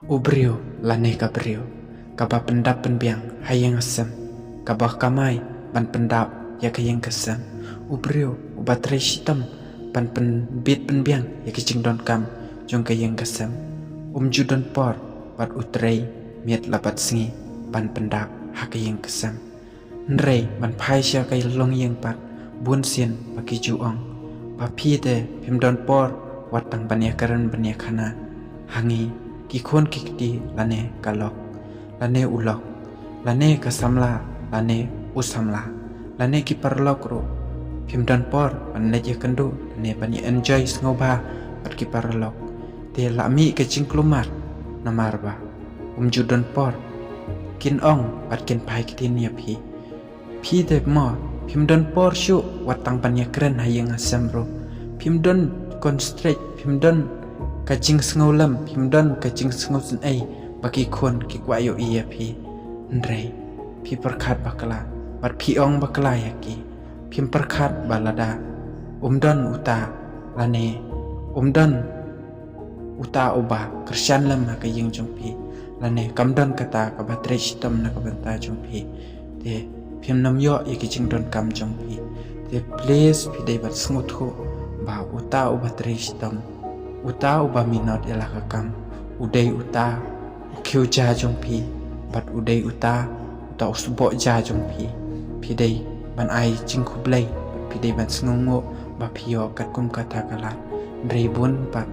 Ubrio lane kabrio, kabah pendap penbiang hayang asem, kabah kamai ban pendap ya kayang kesem. Ubrio ubat reshitam ban penbit penbiang ya kicing don kam jong kayang kesem. Judon por bat utrei miet labat sengi ban pendap hakayang kesem. Nrei ban pai sya kay long yang pat bun sien bagi juong. Papi te pimdon por watang banya karan banya khana hangi kikon kikti lane kalok, lane ulok, lane kasamla, lane usamla, lane kiparlok ro. Pimdan por ban leje kendu, lane bani enjoy sengoba pat kiparlok. Te lami kecing klumat namarba. Judon por kin ong pat kin pai kitin ya pi. Pi te mo pimdan por syu watang banya keren hayang asam ro. Pimdan constrate, pimdan kacing sengolam, pimdan kacing sengosun ai bagi kon kikwayo iya pi nrei pi perkat bakala bat pi ong bakala yaki pim perkat balada umdan uta lane umdan uta oba kersyan lam hakayeng jongpi lane kamdan kata kabatre sitam na kabanta jongpi te pim nam yo yaki jingdon kam jongpi te please pi dai bat sengutho ba uta oba tre sitam uta uba minot ialah kakam udai uta ukiu ja jongpi bat udai uta usbo ja jongpi pidai ban ai jingku blai pidai ban sengongo ba pio kat kum kata kala bun bat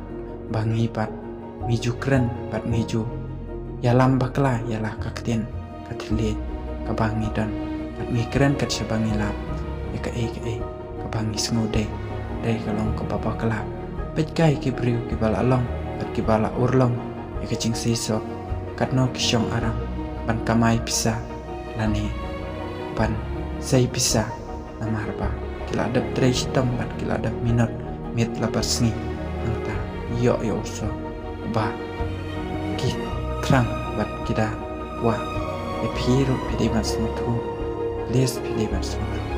bangi bat miju keren bat miju yalam bakla ialah kaktin katilit kabangi dan bat mi keren kat sabangi lap ya ka kabangi sengudai dai kalong ke bapa kelap Pejkai kibriu kibala long, bat kibala urlong, ya kecing sisok, katno kisyong arang, ban kamai pisa, lane, ban say pisa, namarba, kila adap tray hitam, bat kila adap minot, mit lapas ngi, angta, yo uso, ba, ki, krang, bat kita, wah, epiru pidiban semutu, les pidiban semutu.